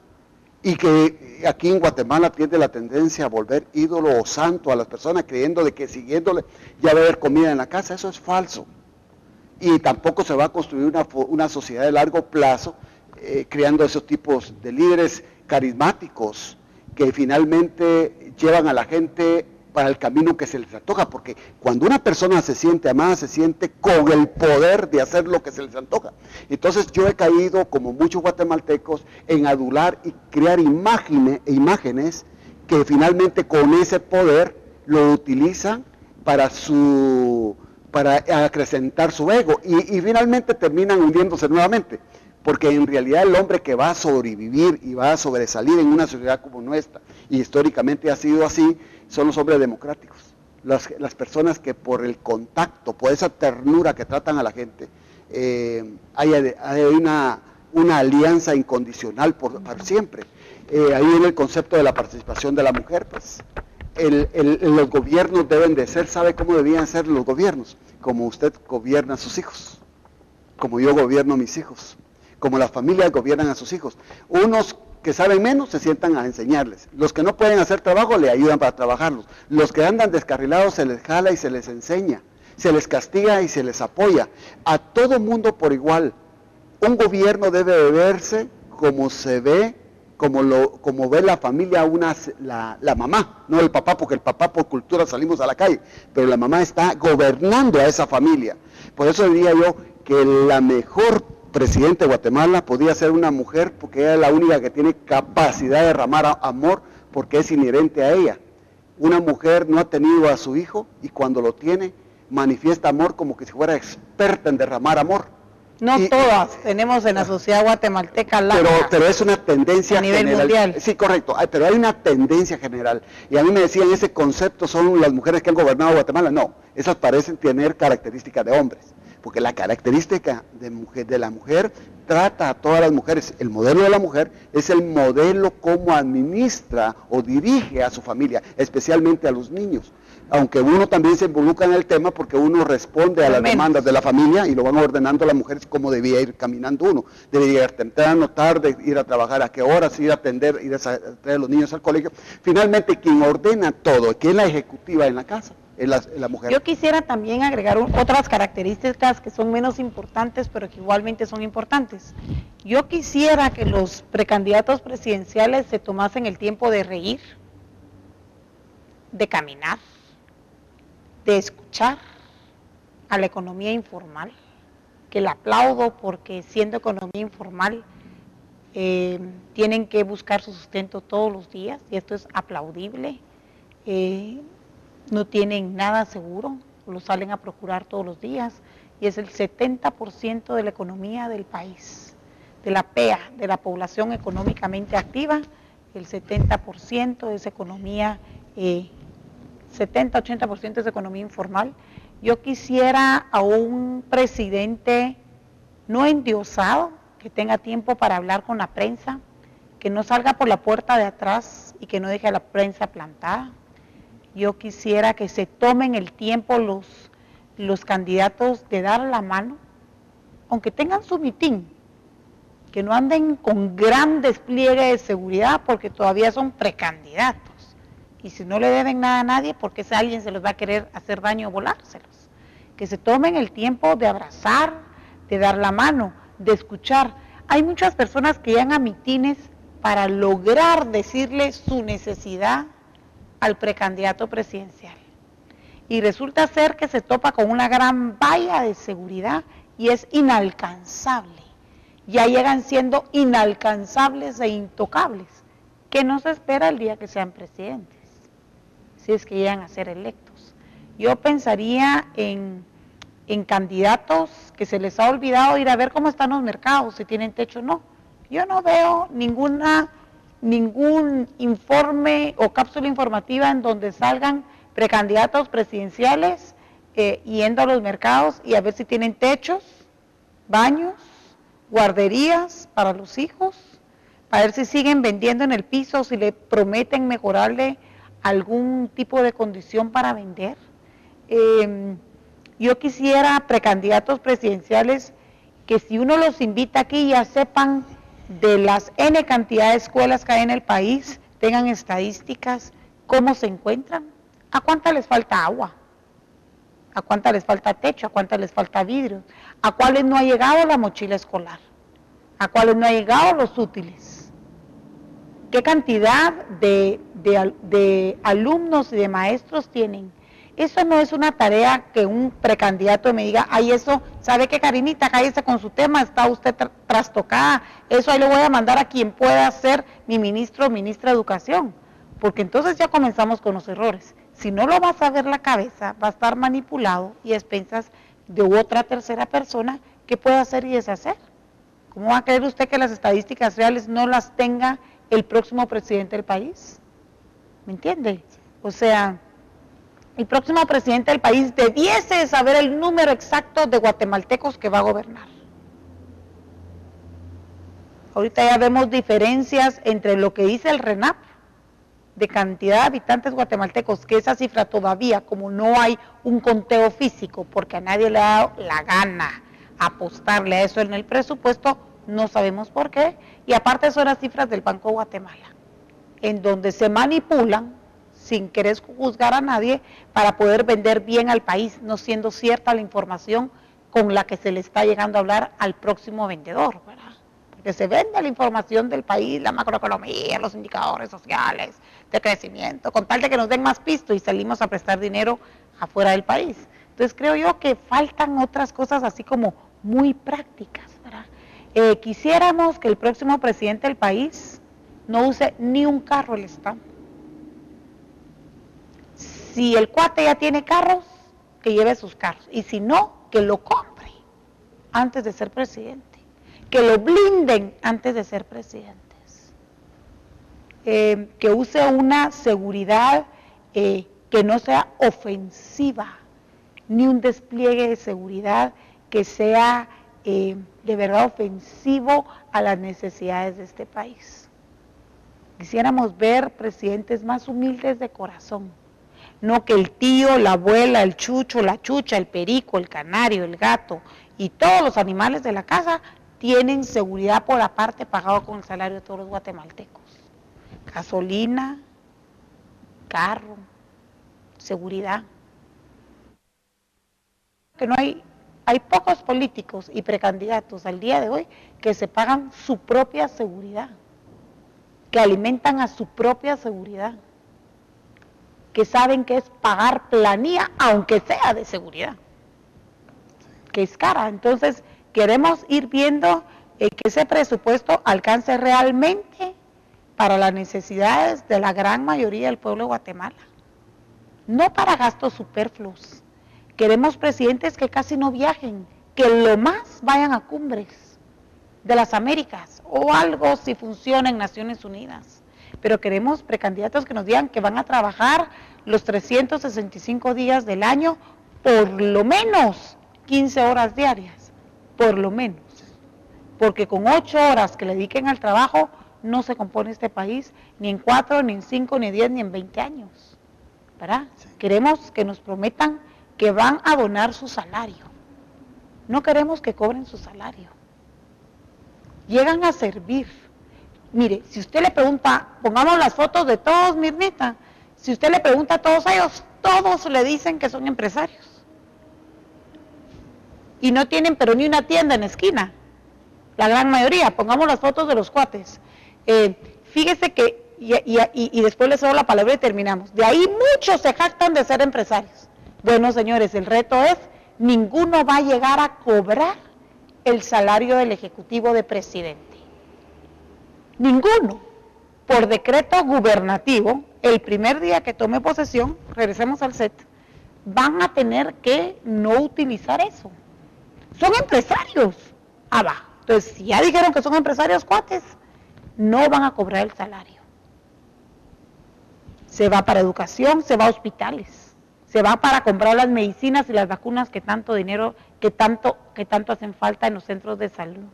Y que aquí en Guatemala tiene la tendencia a volver ídolo o santo a las personas, creyendo de que siguiéndole ya va a haber comida en la casa. Eso es falso. Y tampoco se va a construir una sociedad de largo plazo creando esos tipos de líderes carismáticos que finalmente llevan a la gente para el camino que se les antoja, porque cuando una persona se siente amada, se siente con el poder de hacer lo que se les antoja. Entonces yo he caído, como muchos guatemaltecos, en adular y crear imágenes que finalmente con ese poder lo utilizan para acrecentar su ego, y finalmente terminan hundiéndose nuevamente, porque en realidad el hombre que va a sobrevivir y va a sobresalir en una sociedad como nuestra, y históricamente ha sido así, son los hombres democráticos, las personas que por el contacto, por esa ternura que tratan a la gente, hay una alianza incondicional para siempre. Ahí viene el concepto de la participación de la mujer, pues. Los gobiernos deben de ser, ¿sabe cómo debían ser los gobiernos? Como usted gobierna a sus hijos, como yo gobierno a mis hijos, como las familias gobiernan a sus hijos. Unos que saben menos se sientan a enseñarles, los que no pueden hacer trabajo le ayudan para trabajarlos, los que andan descarrilados se les jala y se les enseña, se les castiga y se les apoya. A todo mundo por igual. Un gobierno debe de verse como se ve, como ve la familia, la mamá, no el papá, porque el papá por cultura salimos a la calle, pero la mamá está gobernando a esa familia. Por eso diría yo que la mejor presidenta de Guatemala podía ser una mujer, porque ella es la única que tiene capacidad de derramar amor, porque es inherente a ella. Una mujer no ha tenido a su hijo y cuando lo tiene manifiesta amor como que si fuera experta en derramar amor. No todas tenemos en la sociedad guatemalteca pero es una tendencia a nivel general. Mundial. Sí, correcto, pero hay una tendencia general. Y a mí me decían, ese concepto son las mujeres que han gobernado Guatemala. No, esas parecen tener características de hombres, porque la característica de la mujer trata a todas las mujeres. El modelo de la mujer es el modelo como administra o dirige a su familia, especialmente a los niños. Aunque uno también se involucra en el tema porque uno responde a las demandas de la familia y lo van ordenando las mujeres cómo debía ir caminando uno. Debería ir temprano, tarde, ir a trabajar a qué horas, ir a atender, ir a traer a los niños al colegio. Finalmente, quien ordena todo, quien es la ejecutiva en la casa, es la mujer. Yo quisiera también agregar otras características que son menos importantes, pero que igualmente son importantes. Yo quisiera que los precandidatos presidenciales se tomasen el tiempo de reír, de caminar, de escuchar a la economía informal, que la aplaudo porque siendo economía informal tienen que buscar su sustento todos los días y esto es aplaudible, no tienen nada seguro, lo salen a procurar todos los días y es el 70% de la economía del país, de la PEA, de la población económicamente activa, el 70% es economía 70-80% es economía informal. Yo quisiera a un presidente no endiosado, que tenga tiempo para hablar con la prensa, que no salga por la puerta de atrás y que no deje a la prensa plantada. Yo quisiera que se tomen el tiempo los candidatos de dar la mano, aunque tengan su mitín, que no anden con gran despliegue de seguridad porque todavía son precandidatos. Y si no le deben nada a nadie, porque si alguien se los va a querer hacer daño o volárselos. Que se tomen el tiempo de abrazar, de dar la mano, de escuchar. Hay muchas personas que llegan a mitines para lograr decirle su necesidad al precandidato presidencial. Y resulta ser que se topa con una gran valla de seguridad y es inalcanzable. Ya llegan siendo inalcanzables e intocables. ¿Qué nos espera el día que sean presidentes? Si es que llegan a ser electos. Yo pensaría en candidatos que se les ha olvidado ir a ver cómo están los mercados, si tienen techo o no. Yo no veo ningún informe o cápsula informativa en donde salgan precandidatos presidenciales yendo a los mercados y a ver si tienen techos, baños, guarderías para los hijos, a ver si siguen vendiendo en el piso, si le prometen mejorarle algún tipo de condición para vender. Yo quisiera precandidatos presidenciales que si uno los invita aquí ya sepan de las N cantidad de escuelas que hay en el país, tengan estadísticas, cómo se encuentran, a cuántas les falta agua, a cuántas les falta techo, a cuántas les falta vidrio, a cuáles no ha llegado la mochila escolar, a cuáles no ha llegado los útiles, qué cantidad de alumnos y de maestros tienen. Eso no es una tarea que un precandidato me diga, ay, eso, ¿sabe qué, Karinita? Cállese con su tema, está usted trastocada, eso ahí lo voy a mandar a quien pueda ser mi ministro o ministra de Educación, porque entonces ya comenzamos con los errores. Si no lo va a saber la cabeza, va a estar manipulado y a expensas de otra tercera persona que pueda hacer y deshacer. ¿Cómo va a creer usted que las estadísticas reales no las tenga el próximo presidente del país? ¿Me entiende? O sea, el próximo presidente del país debiese saber el número exacto de guatemaltecos que va a gobernar. Ahorita ya vemos diferencias entre lo que dice el RENAP de cantidad de habitantes guatemaltecos, que esa cifra todavía, como no hay un conteo físico, porque a nadie le ha dado la gana apostarle a eso en el presupuesto, no sabemos por qué, y aparte son las cifras del Banco Guatemala, en donde se manipulan sin querer juzgar a nadie, para poder vender bien al país, no siendo cierta la información con la que se le está llegando a hablar al próximo vendedor, ¿verdad? Porque se vende la información del país, la macroeconomía, los indicadores sociales de crecimiento, con tal de que nos den más pisto y salimos a prestar dinero afuera del país. Entonces creo yo que faltan otras cosas así como muy prácticas, ¿verdad? Quisiéramos que el próximo presidente del país no use ni un carro el Estado. Si el cuate ya tiene carros, que lleve sus carros, y si no, que lo compre antes de ser presidente, que lo blinden antes de ser presidentes, que use una seguridad que no sea ofensiva, ni un despliegue de seguridad que sea de verdad ofensivo a las necesidades de este país. Quisiéramos ver presidentes más humildes de corazón, no que el tío, la abuela, el chucho, la chucha, el perico, el canario, el gato y todos los animales de la casa tienen seguridad por aparte pagado con el salario de todos los guatemaltecos. Gasolina, carro, seguridad. Que no hay pocos políticos y precandidatos al día de hoy que se pagan su propia seguridad, que alimentan a su propia seguridad, que saben que es pagar planilla, aunque sea de seguridad, que es cara. Entonces, queremos ir viendo que ese presupuesto alcance realmente para las necesidades de la gran mayoría del pueblo de Guatemala, no para gastos superfluos. Queremos presidentes que casi no viajen, que lo más vayan a cumbres de las Américas o algo si funciona en Naciones Unidas. Pero queremos precandidatos que nos digan que van a trabajar los 365 días del año, por lo menos 15 horas diarias, por lo menos. Porque con 8 horas que le dediquen al trabajo, no se compone este país, ni en 4, ni en 5, ni en 10, ni en 20 años, ¿verdad? Sí. Queremos que nos prometan que van a donar su salario. No queremos que cobren su salario. Llegan a servir. Mire, si usted le pregunta, pongamos las fotos de todos, Mirnita, si usted le pregunta a todos ellos, todos le dicen que son empresarios. Y no tienen pero ni una tienda en esquina. La gran mayoría, pongamos las fotos de los cuates. Fíjese que, y después les doy la palabra y terminamos. De ahí muchos se jactan de ser empresarios. Bueno, señores, el reto es, ninguno va a llegar a cobrar el salario del ejecutivo de presidente. Ninguno. Por decreto gubernativo, el primer día que tome posesión, regresemos al set, van a tener que no utilizar eso. Son empresarios. Ah, va. Entonces, si ya dijeron que son empresarios cuates, no van a cobrar el salario. Se va para educación, se va a hospitales. Se va para comprar las medicinas y las vacunas que tanto dinero, que tanto hacen falta en los centros de salud.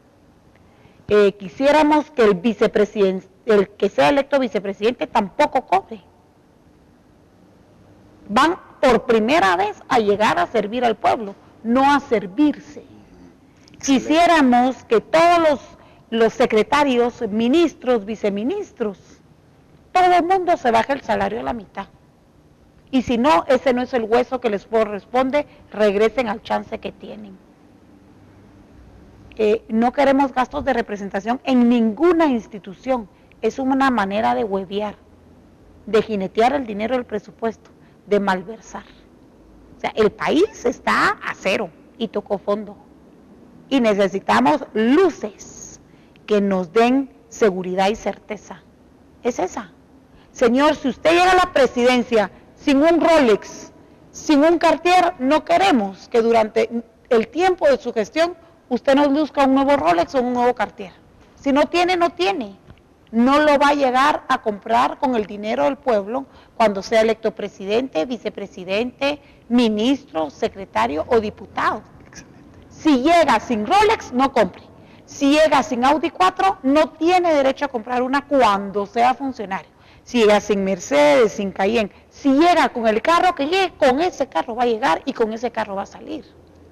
Quisiéramos que el vicepresidente, el que sea electo vicepresidente, tampoco cobre. Van por primera vez a llegar a servir al pueblo, no a servirse. Quisiéramos que todos los secretarios, ministros, viceministros, todo el mundo se baje el salario a la mitad. Y si no, ese no es el hueso que les corresponde, regresen al chance que tienen. No queremos gastos de representación en ninguna institución. Es una manera de huevear, de jinetear el dinero del presupuesto, de malversar. O sea, el país está a cero y tocó fondo. Y necesitamos luces que nos den seguridad y certeza. Es esa. Señor, si usted llega a la presidencia sin un Rolex, sin un Cartier, no queremos que durante el tiempo de su gestión usted nos luzca un nuevo Rolex o un nuevo Cartier. Si no tiene, no tiene. No lo va a llegar a comprar con el dinero del pueblo cuando sea electo presidente, vicepresidente, ministro, secretario o diputado. Si llega sin Rolex, no compre. Si llega sin Audi 4, no tiene derecho a comprar una cuando sea funcionario. Si llega sin Mercedes, sin Cayenne, si llega con el carro que llegue, con ese carro va a llegar y con ese carro va a salir.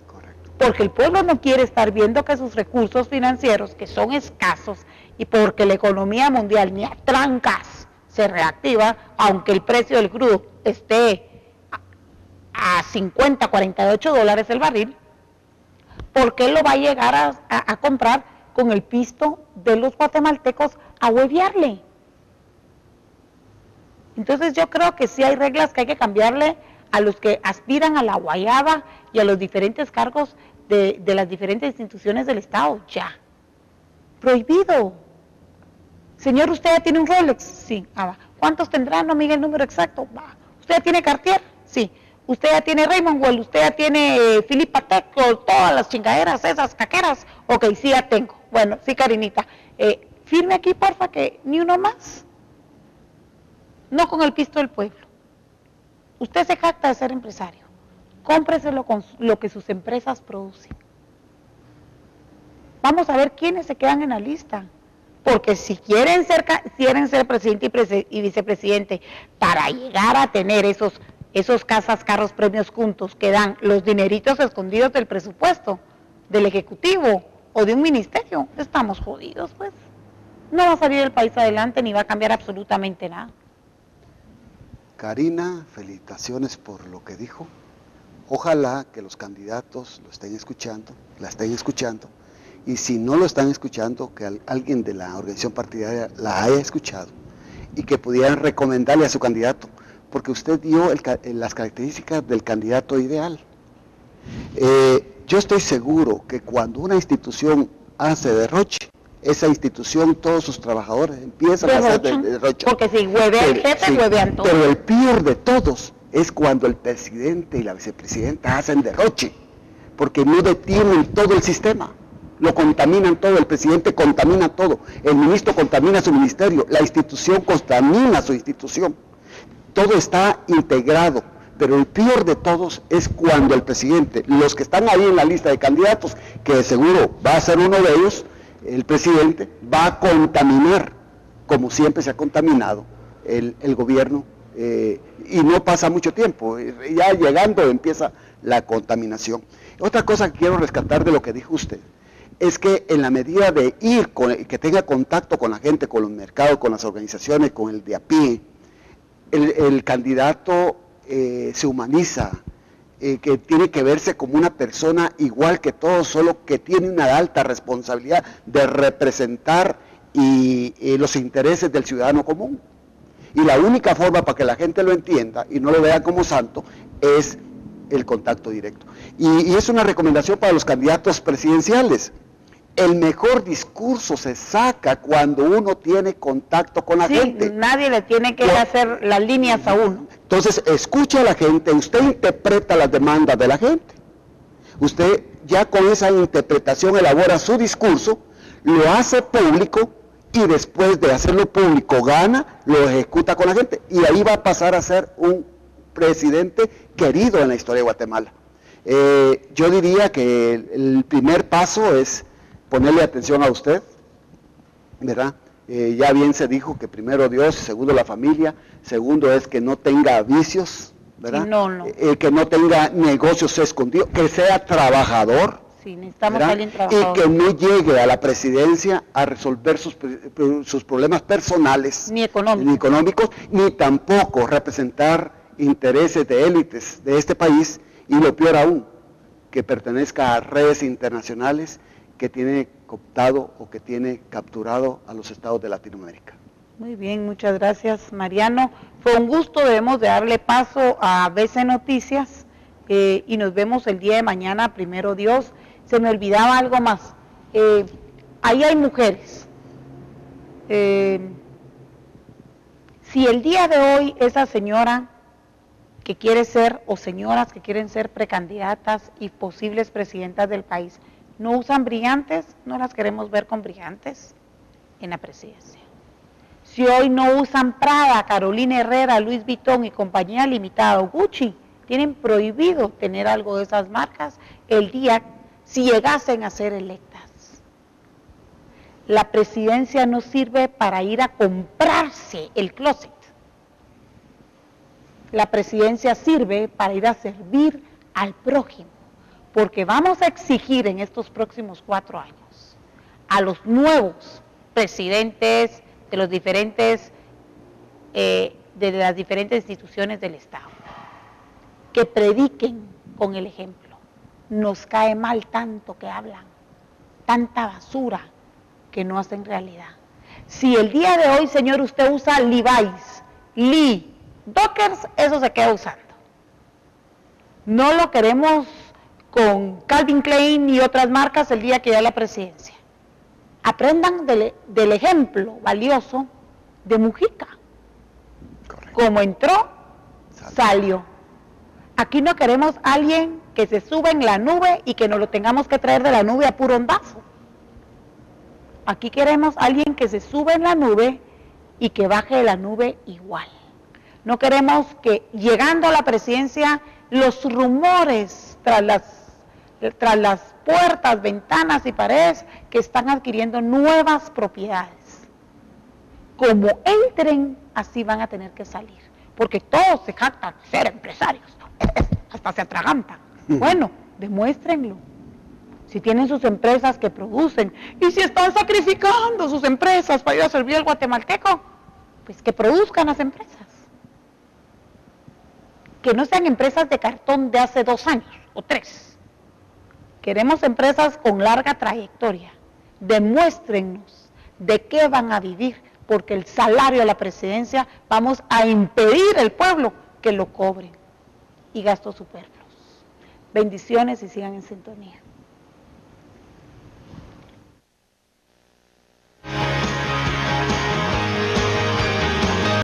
Correcto. Porque el pueblo no quiere estar viendo que sus recursos financieros, que son escasos, y porque la economía mundial ni a trancas se reactiva, aunque el precio del crudo esté a 50, 48 dólares el barril, porque él lo va a llegar a comprar con el pisto de los guatemaltecos a hueviarle. Entonces yo creo que sí hay reglas que hay que cambiarle a los que aspiran a la guayaba y a los diferentes cargos de las diferentes instituciones del Estado, ya. Prohibido. Señor, ¿usted ya tiene un Rolex? Sí. ¿Cuántos tendrá? No, Miguel, el número exacto. ¿Usted ya tiene Cartier? Sí. ¿Usted ya tiene Raymond Well? ¿Usted ya tiene Philippe Patek? O todas las chingaderas esas caqueras. Ok, sí, ya tengo. Bueno, sí, Karinita. Firme aquí, porfa, que ni uno más. No con el pisto del pueblo. Usted se jacta de ser empresario. Cómpreselo con lo que sus empresas producen. Vamos a ver quiénes se quedan en la lista. Porque si quieren ser presidente y vicepresidente para llegar a tener esos casas, carros, premios juntos que dan los dineritos escondidos del presupuesto, del Ejecutivo o de un ministerio, estamos jodidos, pues. No va a salir el país adelante ni va a cambiar absolutamente nada. Karina, felicitaciones por lo que dijo. Ojalá que los candidatos lo estén escuchando, la estén escuchando, y si no lo están escuchando, que alguien de la organización partidaria la haya escuchado y que pudieran recomendarle a su candidato, porque usted dio las características del candidato ideal. Yo estoy seguro que cuando una institución hace derroche, esa institución, todos sus trabajadores empiezan a hacer derroche. Porque si huevea el jefe, sí, huevean todos. Pero el peor de todos es cuando el presidente y la vicepresidenta hacen derroche, porque no detienen todo el sistema, lo contaminan todo, el presidente contamina todo, el ministro contamina su ministerio, la institución contamina su institución, todo está integrado, pero el peor de todos es cuando el presidente, los que están ahí en la lista de candidatos, que de seguro va a ser uno de ellos, el presidente va a contaminar, como siempre se ha contaminado el gobierno, y no pasa mucho tiempo, ya llegando empieza la contaminación. Otra cosa que quiero rescatar de lo que dijo usted, es que en la medida de que tenga contacto con la gente, con los mercados, con las organizaciones, con el de a pie, el candidato se humaniza, que tiene que verse como una persona igual que todos, solo que tiene una alta responsabilidad de representar los intereses del ciudadano común. Y la única forma para que la gente lo entienda y no lo vea como santo es el contacto directo. Y es una recomendación para los candidatos presidenciales. El mejor discurso se saca cuando uno tiene contacto con la gente. Nadie le tiene que hacer las líneas a uno. Entonces, escucha a la gente, usted interpreta las demandas de la gente. Usted ya con esa interpretación elabora su discurso, lo hace público y después de hacerlo público gana, lo ejecuta con la gente. Y ahí va a pasar a ser un presidente querido en la historia de Guatemala. Yo diría que el primer paso es ponerle atención a usted, ¿verdad? Ya bien se dijo que primero Dios, segundo la familia, segundo es que no tenga vicios, ¿verdad? Que no tenga negocios escondidos, que sea trabajador, sí, necesitamos a alguien trabajador. Y que no llegue a la presidencia a resolver sus problemas personales, ni económicos, ni tampoco representar intereses de élites de este país, y lo peor aún, que pertenezca a redes internacionales que tiene cooptado o que tiene capturado a los estados de Latinoamérica. Muy bien, muchas gracias, Mariano. Fue un gusto, debemos de darle paso a ABC Noticias y nos vemos el día de mañana, primero Dios. Se me olvidaba algo más, ahí hay mujeres. Si el día de hoy esa señora que quiere ser, o señoras que quieren ser precandidatas y posibles presidentas del país, no usan brillantes, no las queremos ver con brillantes en la presidencia. Si hoy no usan Prada, Carolina Herrera, Louis Vuitton y compañía limitada, o Gucci, tienen prohibido tener algo de esas marcas el día si llegasen a ser electas. La presidencia no sirve para ir a comprarse el closet. La presidencia sirve para ir a servir al prójimo, porque vamos a exigir en estos próximos 4 años a los nuevos presidentes de los diferentes de las diferentes instituciones del Estado. Que prediquen con el ejemplo. Nos cae mal tanto que hablan, tanta basura que no hacen realidad. Si el día de hoy, señor, usted usa Levi's, Lee, Dockers, eso se queda usando. No lo queremos con Calvin Klein y otras marcas el día que ya la presidencia. Aprendan del ejemplo valioso de Mujica. Correcto. Como entró, salió. Aquí no queremos a alguien que se suba en la nube y que nos lo tengamos que traer de la nube a puro ondazo. Aquí queremos a alguien que se sube en la nube y que baje de la nube igual. No queremos que llegando a la presidencia los rumores tras las puertas, ventanas y paredes que están adquiriendo nuevas propiedades. Como entren, así van a tener que salir, porque todos se jactan de ser empresarios, hasta se atragantan. Bueno, demuéstrenlo. Si tienen sus empresas que producen, y si están sacrificando sus empresas para ir a servir al guatemalteco, pues que produzcan las empresas. Que no sean empresas de cartón de hace 2 años o 3. Queremos empresas con larga trayectoria. Demuéstrennos de qué van a vivir, porque el salario de la presidencia vamos a impedir al pueblo que lo cobren. Y gastos superfluos. Bendiciones y sigan en sintonía.